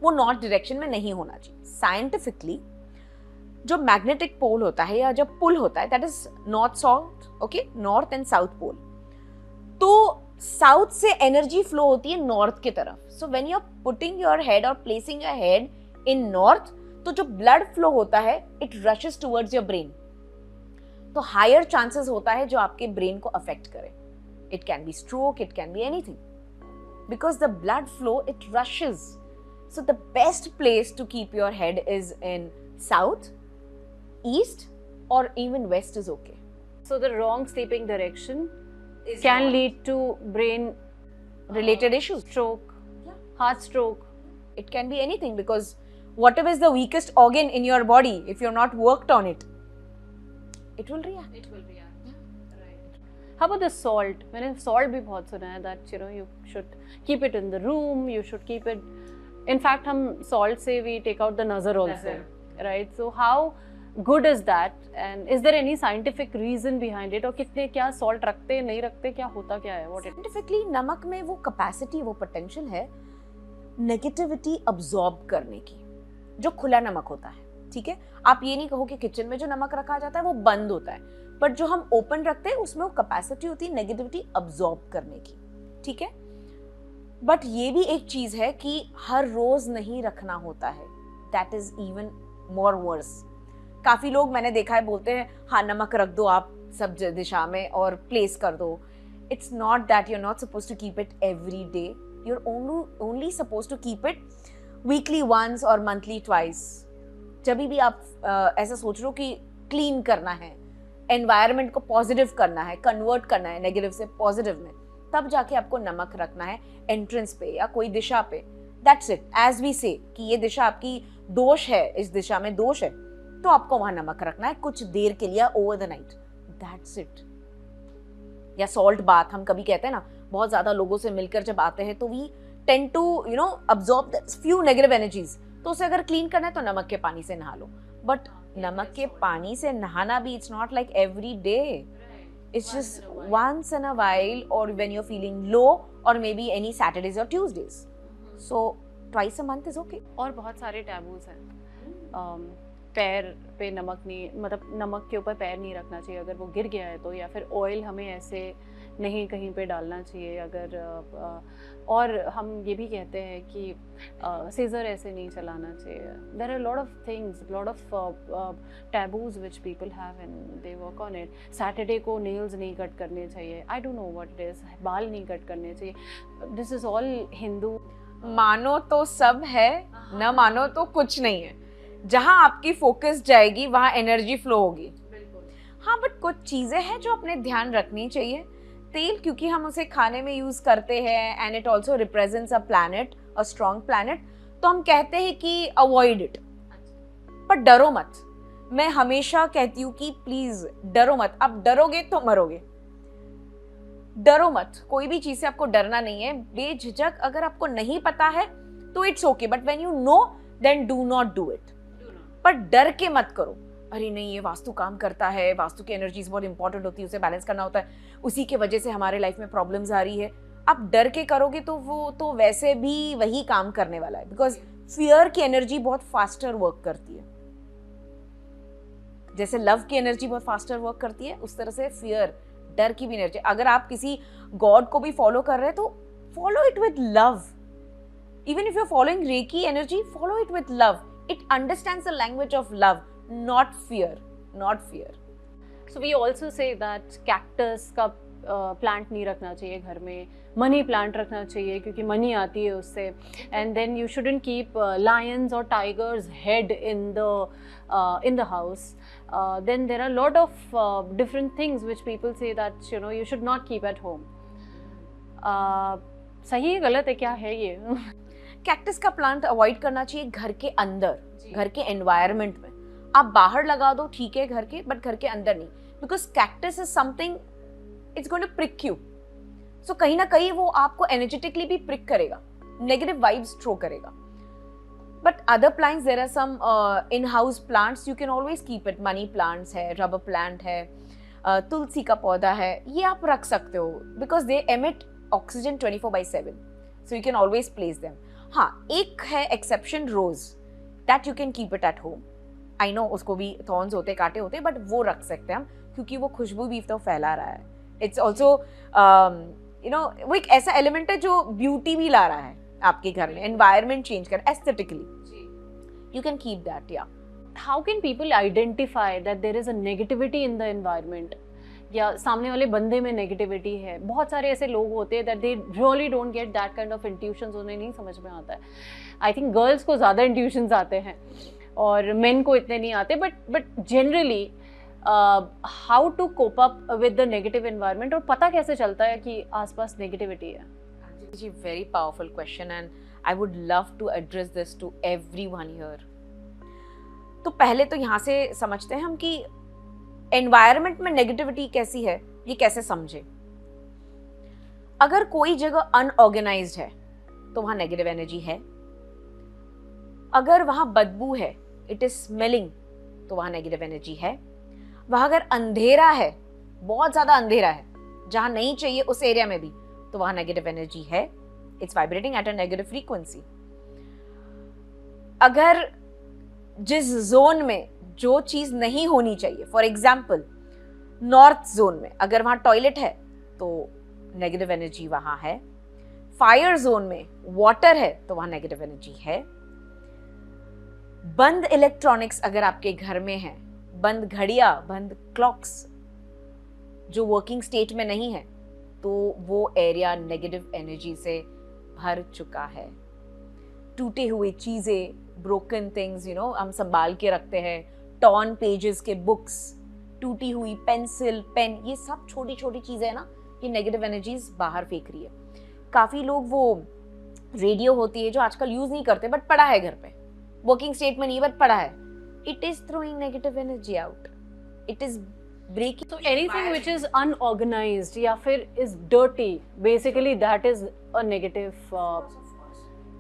वो नॉर्थ डायरेक्शन में नहीं होना चाहिए. साइंटिफिकली जो मैग्नेटिक पोल होता है या जो पुल होता है, that is north south, okay, north and south pole. तो साउथ से एनर्जी फ्लो होती है नॉर्थ की तरफ. So when you are putting your head और placing your head in north, तो जो ब्लड फ्लो होता है it rushes towards your brain. तो हायर चांसेस होता है जो आपके ब्रेन को अफेक्ट करे. It can be stroke, it can be anything, because the blood flow it rushes. So the best place to keep your head is in south, east और even west is okay. So the wrong sleeping direction can lead to brain Related issues. stroke, Yeah. heart stroke. It can be anything, because whatever is the weakest organ in your body, if you're not worked on it, it will react. It will react. Right. How about the salt? मैंने salt भी बहुत सुना है that you should keep it in the room. You should keep it. In fact, हम salt से we take out the nazar also, right? So how good is that? And is there any scientific reason behind it? और कितने क्या salt रखते नहीं रखते, क्या होता क्या है? What it? Scientifically, नमक में वो कैपेसिटी, वो पोटेंशियल है नेगेटिविटी अब्सॉर्ब करने की, जो खुला नमक होता है. ठीक है, आप ये नहीं कहो कि किचन में जो नमक रखा जाता है वो बंद होता है, बट जो हम ओपन रखते हैं उसमें वो कैपेसिटी होती है नेगेटिविटी अब्सॉर्ब करने की. ठीक है, बट ये भी एक चीज है कि हर रोज नहीं रखना होता है. That is even more verse. काफी लोग मैंने देखा है बोलते हैं हाँ नमक रख दो आप सब दिशा में और प्लेस कर दो. It's not that. You are not suppose to keep it every day. You are only suppose to keep it weekly once और मंथली ट्वाइस. जब भी आप ऐसा सोच रहे हो कि क्लीन करना है, एनवायरनमेंट को पॉजिटिव करना है, कन्वर्ट करना है नेगेटिव से पॉजिटिव में, तब जाके आपको नमक रखना है एंट्रेंस पे या कोई दिशा पे. That's it. एज वी से कि ये दिशा आपकी दोष है, इस दिशा में दोष है, तो आपको वहां नमक रखना है कुछ देर के लिए, over the night. That's it. या सॉल्ट बाथ हम कभी कहते हैं ना, बहुत ज्यादा लोगों से मिलकर जब आते हैं तो we tend to absorb few negative energies. तो उसे अगर क्लीन करना है तो नमक के पानी से नहा लो. बट नमक के पानी से नहाना भी it's not like every day. It's just once in a while, और when you are feeling low, और मे बी एनी सैटरडेज और Tuesdays. So twice a month is okay. और बहुत सारे टैबूज हैं. पैर पे नमक नहीं, मतलब नमक के ऊपर पैर नहीं रखना चाहिए अगर वो गिर गया है तो, या फिर ऑयल हमें ऐसे नहीं कहीं पे डालना चाहिए अगर. और हम ये भी कहते हैं कि सीजर ऐसे नहीं चलाना चाहिए. There are lot of things, lot of taboos which people have and they work on it. Saturday को नेल्स नहीं कट करने चाहिए. I don't know what it is. बाल नहीं कट करने चाहिए. This is all Hindu. मानो तो सब है, न मानो तो कुछ नहीं है. जहां आपकी फोकस जाएगी वहां एनर्जी फ्लो होगी. हाँ, बट कुछ चीजें हैं जो अपने ध्यान रखनी चाहिए. तेल, क्योंकि हम उसे खाने में यूज करते हैं and it also represents a planet, a strong planet, तो हम कहते हैं कि अवॉइड इट. पर डरो मत. मैं हमेशा कहती हूँ कि प्लीज डरो मत. आप डरोगे तो मरोगे. डरो मत. कोई भी चीज से आपको डरना नहीं है. बेझिझक अगर आपको नहीं पता है तो it's okay, but when you know then do not do it. पर डर के मत करो. अरे नहीं, ये वास्तु काम करता है, वास्तु की एनर्जीज बहुत इंपॉर्टेंट होती है, उसे बैलेंस करना होता है, उसी की वजह से हमारे लाइफ में प्रॉब्लम्स आ रही है. आप डर के करोगे तो वो तो वैसे भी वही काम करने वाला है, बिकॉज फियर की एनर्जी बहुत फास्टर वर्क करती है. जैसे लव की एनर्जी बहुत फास्टर वर्क करती है, उस तरह से फियर, डर की भी एनर्जी. अगर आप किसी गॉड को भी फॉलो कर रहे हैं तो follow it with love. Even if you are following reiki energy, follow it with love. It understands the language of love, not fear, not fear. So we also say that cactus का plant नहीं रखना चाहिए घर में. Money plant रखना चाहिए क्योंकि money आती है उससे. And then you shouldn't keep lions और tigers head in the house. Then there are lot of different things which people say that you should not keep at home. सही है, गलत है, क्या है ये? कैक्टस का प्लांट अवॉइड करना चाहिए घर के अंदर, घर के एनवायरनमेंट में. आप बाहर लगा दो ठीक है घर के, बट घर के अंदर नहीं, because cactus is something, it's going to prick you. सो कहीं ना कहीं वो आपको एनर्जेटिकली भी प्रिक करेगा, नेगेटिव वाइब्स थ्रो करेगा. But other plants, there are some in house plants, you can always keep it. Money plants है, रबर प्लांट है, तुलसी का पौधा है, ये आप रख सकते हो because they emit oxygen 24/7, so you can always place them. हाँ, एक है exception rose, that you can keep it at home. I know उसको भी थॉर्न्स होते, कांटे होते, बट वो रख सकते हैं हम, क्योंकि वो खुशबू भी तो फैला रहा है. इट्स ऑल्सो यू नो वो एक ऐसा एलिमेंट है जो ब्यूटी भी ला रहा है आपके घर में, एनवायरमेंट चेंज कर aesthetically. You can keep that. या How can people identify that there is a negativity in the environment? या सामने वाले बंदे में नेगेटिविटी है. बहुत सारे ऐसे लोग होते हैं that they really don't get that kind of intuitions, उन्हें नहीं समझ में आता है. I think गर्ल्स को ज़्यादा intuitions आते हैं और मेन को इतने नहीं आते, but generally how to cope up with the negative environment, और पता कैसे चलता है कि आसपास नेगेटिविटी है? जी, very powerful question and I would love to address this to everyone here. तो पहले तो यहाँ से समझते हैं हम कि एनवायरनमेंट में नेगेटिविटी कैसी है, ये कैसे समझे. अगर कोई जगह अनऑर्गेनाइज्ड है तो वहां नेगेटिव एनर्जी है. अगर वहां बदबू है, इट इज स्मेलिंग, तो वहां नेगेटिव एनर्जी है. वहां अगर अंधेरा है, बहुत ज्यादा अंधेरा है, जहां नहीं चाहिए उस एरिया में भी, तो वहां नेगेटिव एनर्जी है. It's vibrating at a negative frequency. अगर जिस जोन में जो चीज नहीं होनी चाहिए, फॉर एग्जाम्पल नॉर्थ जोन में अगर वहां टॉयलेट है तो नेगेटिव एनर्जी वहां है. फायर जोन में वाटर है तो वहां नेगेटिव एनर्जी है. बंद इलेक्ट्रॉनिक्स अगर आपके घर में है, बंद घड़ियां, बंद क्लॉक्स जो वर्किंग स्टेट में नहीं है, तो वो एरिया नेगेटिव एनर्जी से भर चुका है. टूटे हुए चीजें, ब्रोकन थिंग्स, यू नो, हम संभाल के रखते हैं. टॉर्न पेजेस के बुक्स, टूटी हुई पेंसिल, पेन, ये सब छोटी छोटी चीजें हैं ना, ये नेगेटिव एनर्जीज बाहर फेंक रही है. काफी लोग वो रेडियो होती है जो आजकल यूज नहीं करते, बट पड़ा है घर पे, वर्किंग स्टेट में नहीं, बट पड़ा है. It is throwing negative energy out. It is breaking. So anything which is unorganized या फिर is dirty, basically that is a negative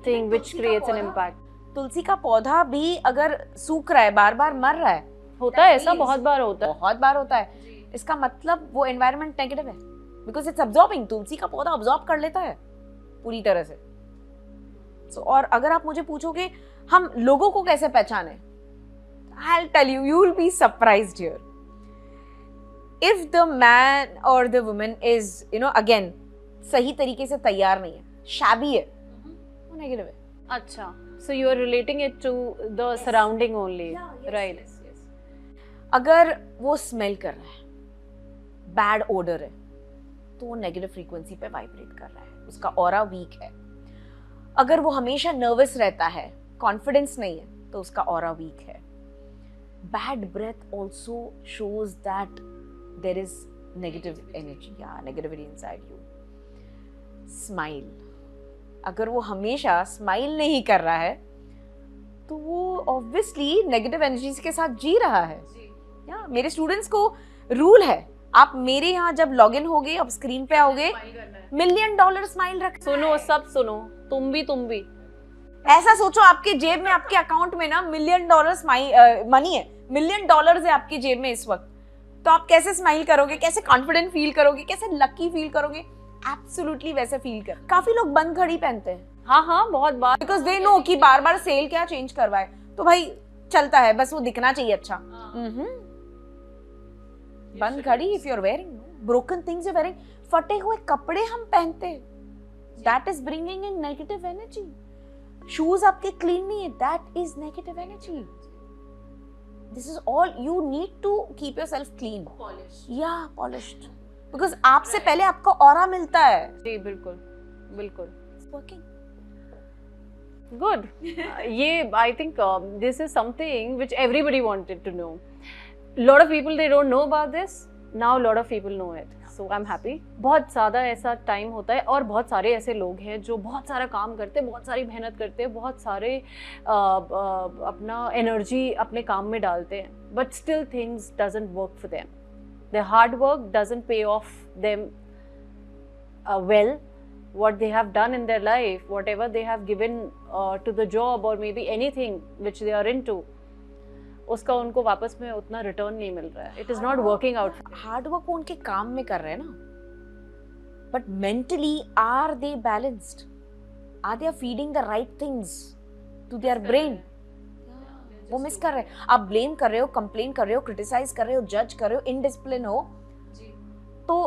thing which creates an impact. तुलसी का पौधा भी अगर सूख रहा है, बार बार मर रहा है, होता है ऐसा, बहुत बार होता है. बहुत बार होता है. इसका मतलब वो एनवायरनमेंट नेगेटिव है, बिकॉज इट्स अब्सॉर्बिंग. तुलसी का पौधा अब्सॉर्ब कर लेता है पूरी तरह से. और अगर आप मुझे पूछोगे हम लोगों को कैसे पहचाने, I'll tell you, you will be surprised here. If the man or the woman is, you know, again, सही तरीके से तैयार नहीं है, shabby है, वो नेगेटिव है. अच्छा, so you are relating it to the surrounding only, right? अगर वो स्मेल कर रहा है, बैड ओडर है, तो वो नेगेटिव फ्रीक्वेंसी पे वाइब्रेट कर रहा है, उसका ऑरा वीक है. अगर वो हमेशा नर्वस रहता है, कॉन्फिडेंस नहीं है, तो उसका ऑरा वीक है. Bad breath also shows that there is negative energy या नेगेटिविटी इनसाइड यू. स्माइल, अगर वो हमेशा स्माइल नहीं कर रहा है, तो वो ऑब्वियसली नेगेटिव एनर्जीज के साथ जी रहा है. या मेरे स्टूडेंट्स को रूल है, आप मेरे यहाँ जब लॉगिन होगे, आप स्क्रीन पे आओगे, $1 मिलियन स्माइल रख. सुनो, सब सुनो, तुम भी. ऐसा सोचो, आपके जेब में, आपके अकाउंट में ना $1 मिलियन मनी है, $1 मिलियन है आपकी जेब में इस वक्त. तो आप कैसे स्माइल करोगे, कैसे कॉन्फिडेंट फील करोगे, कैसे लकी फील करोगे? एब्सोल्युटली वैसे फील कर. काफी लोग बंद घड़ी पहनते हैं. हाँ, बहुत बार, बिकॉज दे नो कि बार बार सेल क्या चेंज करवाए, तो भाई चलता है, बस वो दिखना चाहिए अच्छा. बंद घड़ी if you are wearing, broken things you are wearing, फटे हुए कपड़े हम पहनते हैं, that is bringing in negative energy. Shoes आपके क्लीन नहीं है, that is negative energy. This is all you need to keep yourself clean. Polished. Because आपसे पहले आपको ऑरा मिलता है. जी, बिल्कुल. It's working. Good. ये I think this is something which everybody wanted to know. Lot of people they don't know about this. Now lot of people know it. So I'm happy. बहुत ज़्यादा ऐसा time होता है और बहुत सारे ऐसे लोग हैं जो बहुत सारा काम करते हैं, बहुत सारी मेहनत करते हैं, बहुत सारे अपना एनर्जी अपने काम में डालते हैं, but still things doesn't work for them. their hard work doesn't pay off them well. What they have done in their life, whatever they have given to the job or maybe anything which they are into, उसका उनको वापस में उतना return नहीं मिल रहा है. It is not working out. Hard work उनके काम में कर रहे हैं ना, but mentally are they balanced? Are they feeding the right things to their brain? वो मिस कर रहे हैं. आप ब्लेम कर रहे हो, कंप्लेन कर रहे हो, क्रिटिसाइज कर रहे हो, जज कर रहे हो, इनडिसिप्लिन हो, तो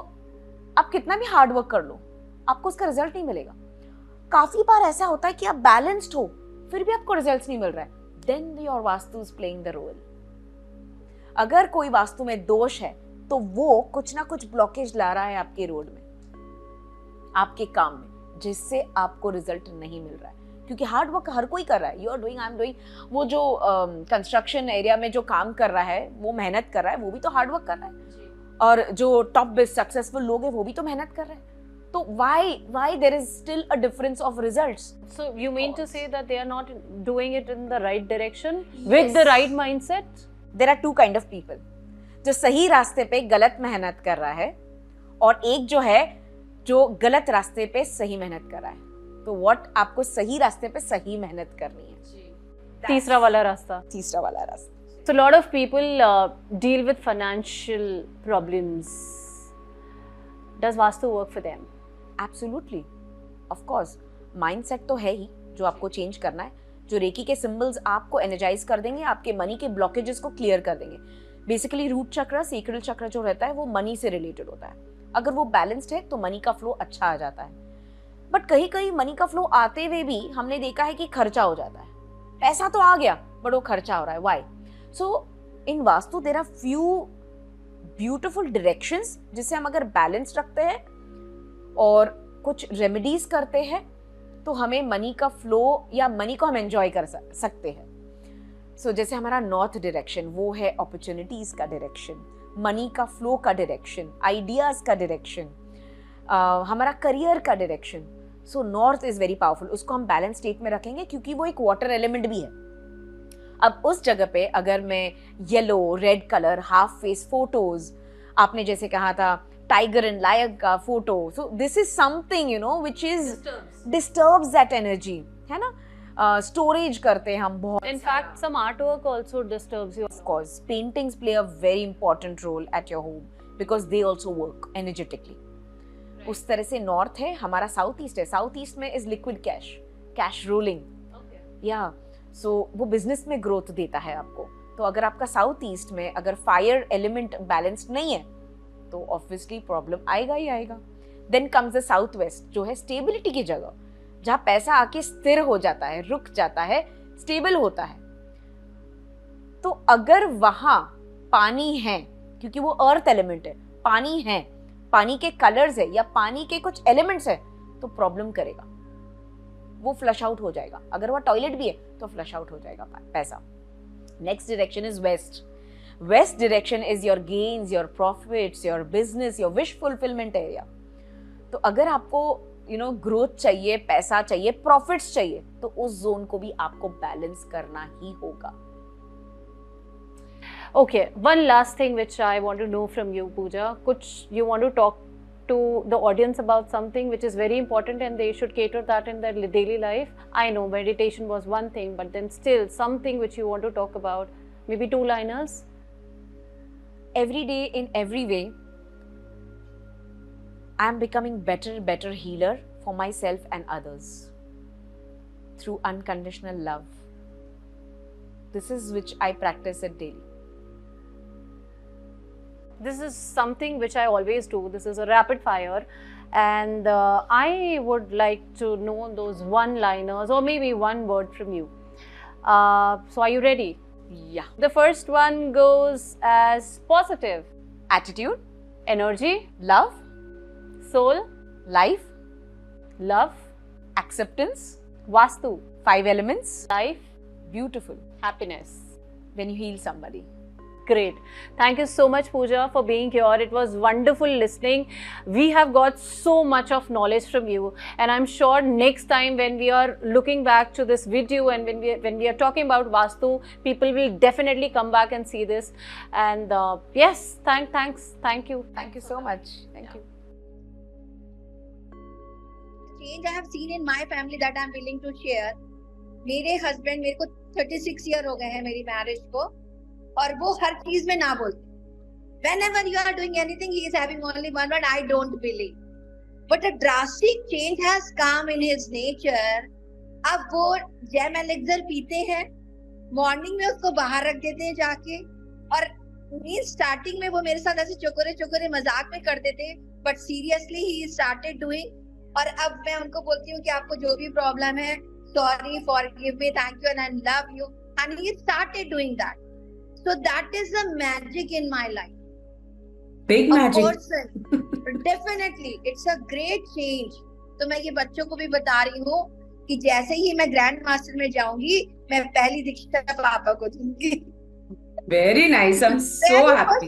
आप कितना भी हार्ड वर्क कर लो, आपको उसका रिजल्ट नहीं मिलेगा. काफी बार ऐसा होता है कि आप बैलेंस्ड हो, फिर भी आपको रिजल्ट नहीं मिल रहा है. Then your vastu is playing the role. अगर कोई वास्तु में दोष है तो वो कुछ ना कुछ ब्लॉकेज ला रहा है आपके रोड में, आपके काम में, जिससे आपको रिजल्ट नहीं मिल रहा है. क्योंकि हार्ड वर्क हर कोई कर रहा है. You are doing, I am doing. वो जो कंस्ट्रक्शन एरिया में जो काम कर रहा है, वो मेहनत कर रहा है, वो भी तो हार्ड वर्क कर रहा है. और जो टॉप सक्सेसफुल लोग हैं वो भी तो मेहनत कर रहे हैं. तो why there is still a difference of results? So you mean to say that they are not doing it in the right direction with the right mindset? There are two kind of people. जो सही रास्ते पे गलत मेहनत कर रहा है, और एक जो है जो गलत रास्ते पे सही मेहनत कर रहा है. तो what आपको सही रास्ते पे सही मेहनत करनी है. तीसरा वाला रास्ता. तीसरा वाला रास्ता. So a lot of people deal with financial problems. Does Vastu work for them? Absolutely, of course. Mindset तो है ही जो आपको चेंज करना है. जो रेकी के सिंबल्स आपको एनर्जाइज कर देंगे, आपके मनी के ब्लॉकेजेस को क्लियर कर देंगे. बेसिकली रूट चक्र, सेक्रल चक्र जो रहता है वो मनी से रिलेटेड होता है. अगर वो बैलेंस्ड है तो मनी का फ्लो अच्छा आ जाता है. बट कहीं कहीं मनी का फ्लो आते हुए भी हमने देखा है कि खर्चा हो जाता है. पैसा तो आ गया बट वो खर्चा हो रहा है. Why? So in vastu there are few beautiful directions जिससे हम अगर बैलेंस रखते हैं और कुछ रेमेडीज करते हैं तो हमें मनी का फ्लो या मनी को हम एंजॉय कर सकते हैं. सो जैसे हमारा नॉर्थ डायरेक्शन वो है अपॉर्चुनिटीज का डायरेक्शन, मनी का फ्लो का डायरेक्शन, आइडियाज का डायरेक्शन, हमारा करियर का direction. So north is very powerful. उसको हम बैलेंस स्टेट में रखेंगे क्योंकि वो एक वाटर एलिमेंट भी है. अब उस जगह पे अगर मैं yellow, red colour, half face photos, आपने जैसे कहा था टाइगर एंड लायन का photo, so this is something you know which is disturbs that energy, है ना. स्टोरेज करते हैं हम बहुत. In fact, some artwork also disturbs you. Of course, paintings play a very important role at your home because they also work energetically. Right. उस तरह से north है, हमारा साउथ ईस्ट है. साउथ ईस्ट में is liquid cash, cash rolling. या सो वो business में ग्रोथ देता है आपको. तो अगर आपका साउथ ईस्ट में अगर फायर एलिमेंट बैलेंस्ड नहीं है तो ऑब्वियसली प्रॉब्लम आएगा ही आएगा. Then comes the south west जो है स्टेबिलिटी की जगह, जहां पैसा आके स्थिर हो जाता है, रुक जाता है, स्टेबल होता है. तो अगर वहां पानी है, क्योंकि वो अर्थ एलिमेंट है, पानी है, पानी के कलर्स है या पानी के कुछ एलिमेंट्स है, तो प्रॉब्लम करेगा. वो फ्लश आउट हो जाएगा. अगर वो टॉयलेट भी है तो फ्लश आउट हो जाएगा पैसा. Next direction is west. West direction is your gains, your profits, your business, your wish fulfilment area. तो अगर आपको ग्रोथ चाहिए, पैसा चाहिए, प्रॉफिट्स चाहिए, तो उस जोन को भी आपको बैलेंस करना ही होगा. Okay, one last thing which I want to know from you, Pooja. Kuch you want to talk to the audience about something which is very important and they should cater that in their daily life. I know meditation was one thing, but then still something which you want to talk about, maybe two-liners. Every day, in every way, I am becoming better healer for myself and others through unconditional love. This is which I practice it daily. This is something which I always do. This is a rapid fire and I would like to know those one-liners or maybe one word from you. So are you ready? Yeah. The first one goes as positive. Attitude. Energy. Love. Soul. Life. Love. Acceptance. Vastu. 5 elements. Life. Beautiful. Happiness. When you heal somebody. Great. Thank you so much, Pooja, for being here. It was wonderful listening. We have got so much of knowledge from you, and I'm sure next time when we are looking back to this video and when we are talking about Vastu, people will definitely come back and see this. And yes, thank you. Thank you so much. Thank you. Change I have seen in my family that I'm willing to share. मेरे husband, मेरे को 36 year हो गए हैं मेरी marriage को, और वो हर चीज में ना बोलते. Whenever you are doing anything, he is having only one word: I don't believe. but a drastic change has come in his nature. अब वो जैम एलेक्सर पीते हैं, मॉर्निंग में उसको बाहर रख देते हैं जाके, और स्टार्टिंग में वो मेरे साथ ऐसे चोकोरे चोकोरे मजाक में करते थे, but seriously he started doing. और अब मैं उनको बोलती हूँ कि आपको जो भी प्रॉब्लम है, sorry, forgive me, thank you and I love you, and he started doing that. So that is the magic in my life. Big magic. Of course, definitely, it's a great change. तो मैं ये बच्चों को भी बता रही हूँ कि जैसे ही मैं ग्रैंड मास्टर में जाऊंगी, मैं पहली दीक्षा पापा को दूंगी. Very nice. I'm so happy.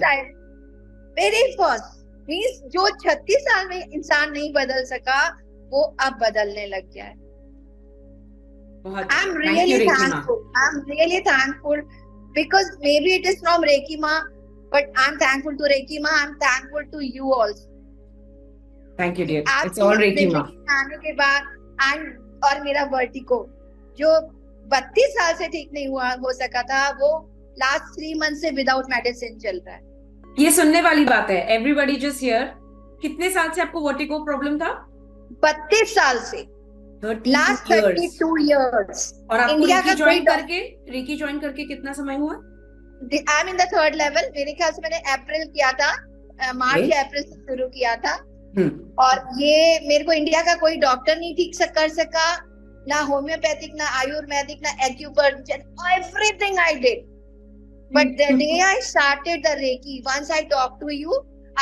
Very first means जो 36 साल में इंसान नहीं बदल सका, वो अब बदलने लग गया है. I'm really thankful. I'm really thankful. Because maybe it is from Reiki Ma, but I'm thankful to Reiki Ma. I'm thankful to you also. Thank you, dear. It's all Reiki Ma. आने के बाद और मेरा vertigo जो 32 साल से ठीक नहीं हो सका था, वो लास्ट 3 मंथ से विदाउट मेडिसिन चल रहा है. ये सुनने वाली बात है. Everybody just here. कितने साल से आपको वर्टिको प्रॉब्लम था? 32 साल से. 32 years. और आपको रेकी ज्वाइन करके कितना समय हुआ? I am in the 3rd level. मेरे ख्याल से मैंने अप्रैल किया था, मार्च या अप्रैल से शुरू किया था. और ये मेरे को इंडिया का कोई डॉक्टर नहीं ठीक से कर सका, ना होम्योपैथिक, ना आयुर्वेदिक, ना acupuncture, everything I did. But the day I started the reiki, once I talk to you,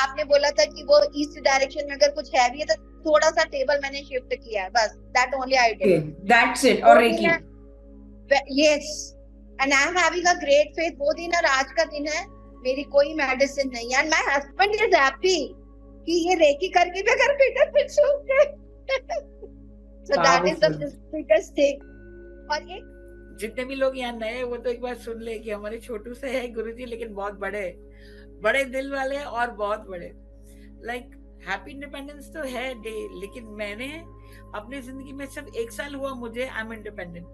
आपने बोला था कि वो ईस्ट डायरेक्शन में अगर कुछ हैवी है तो थोड़ा सा टेबल मैंने शिफ्ट किया है, बस. That only I did. That's it. और Reiki, yes, and I am having a great faith. वो दिन और आज का दिन है, मेरी कोई मेडिसिन नहीं है, and my husband is happy कि ये रेकी करके भी अगर फिगर फिक्स हो गए. So that is the biggest thing. और एक जितने भी लोग यहाँ नए, वो तो एक बार सुन ले कि हमारे छोटू से है गुरुजी, लेकिन बहुत बड़े दिल वाले और बहुत बड़े. लाइक हैप्पी इंडिपेंडेंस तो है डे, लेकिन मैंने अपनी जिंदगी में सिर्फ 1 साल हुआ मुझे I am independent.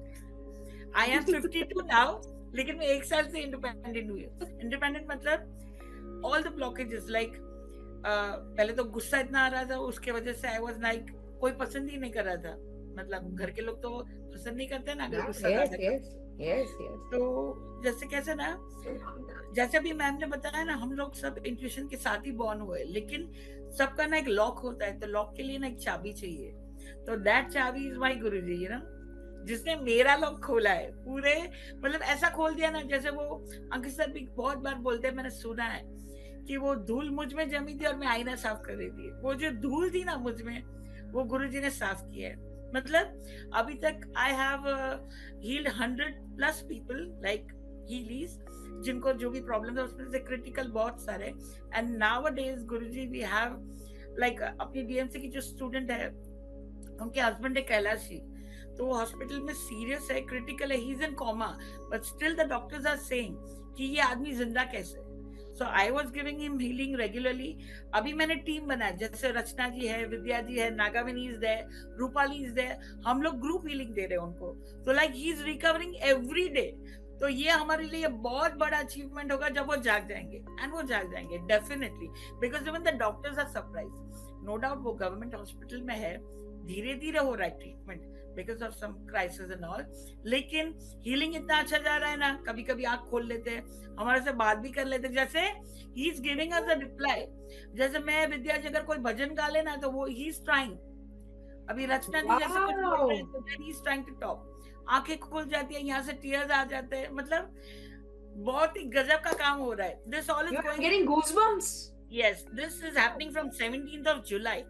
I am 52 now, लेकिन मैं 1 साल से इंडिपेंडेंट हुई. इंडिपेंडेंट मतलब ऑल द ब्लॉकेजेस, लाइक पहले तो गुस्सा इतना आ रहा था, उसके वजह से आई वाज लाइक कोई पसंद ही नहीं कर रहा था. मतलब घर के लोग तो पसंद नहीं करते ना अगर गुस्सा आता है. तो जैसे कैसे ना, जैसे अभी मैम ने बताया ना, हम लोग सब इंट्यूशन के साथ ही बॉर्न हुए, लेकिन सबका ना एक लॉक होता है, तो लॉक के लिए ना एक चाबी चाहिए. तो दैट चाबी is my Guruji, you know, जिसने मेरा लॉक खोला है पूरे. मतलब ऐसा खोल दिया ना, जैसे वो अंकित सर भी बहुत बार बोलते हैं, मैंने सुना है कि वो धूल मुझ में जमी थी और मैं आईना साफ कर रही थी. वो जो धूल थी ना मुझ में, वो गुरुजी ने साफ किया है. मतलब अभी तक I have healed 100+ people like healees, जिनको जो भी प्रॉब्लम है उसमें से क्रिटिकल बहुत सारे. And nowadays Guruji we have like अपनी डीएमसी की जो स्टूडेंट है, उनके हस्बैंड है कैलाशी, तो वो हॉस्पिटल में सीरियस है, क्रिटिकल है, he is in coma, but still the doctors are saying कि ये आदमी जिंदा कैसे. So I was giving him healing regularly. अभी मैंने टीम बनाया, जैसे रचना जी है, विद्या जी है, Nagavini is there, Rupali is there, हम लोग ग्रुप हीलिंग दे रहे हैं उनको. तो like he is recovering every day. तो ये हमारे लिए बहुत बड़ा अचीवमेंट होगा जब वो जाग जाएंगे, एंड वो जाग जाएंगे definitely, because even the doctors are surprise. No doubt वो गवर्नमेंट हॉस्पिटल में है, धीरे धीरे हो रहा है treatment because of some crisis and all, लेकिन हीलिंग इतना अच्छा जा रहा है ना, कभी कभी आंख खोल लेते हैं, हमारे से बात भी कर लेते हैं. जैसे he is giving us a reply, जैसे मैं विद्या जी अगर कोई भजन गा लेना तो वो ही इज ट्राइंग. अभी रचना जी जैसे कुछ बोल रहे हैं तो he is trying to talk. आंखें खुल जाती है, यहाँ से टीयर्स आ जाते हैं. मतलब बहुत ही गजब का काम हो रहा है. This all is going, getting goosebumps. Yes, this is happening from 17th of July.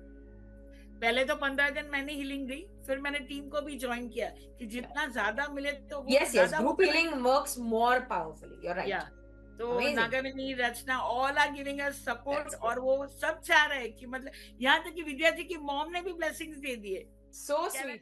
पहले तो 15 दिन मैंने हीलिंग दी, फिर मैंने टीम को भी ज्वाइन किया कि जितना ज्यादा मिले तो वो yes group healing works more powerfully, you're right. yeah. तो Nagavini, Rachna, all are giving us support, और वो सब चाह रहे हैं कि मतलब यहाँ तक कि विद्या जी की मॉम ने भी ब्लेसिंग्स दे दिए. So sweet.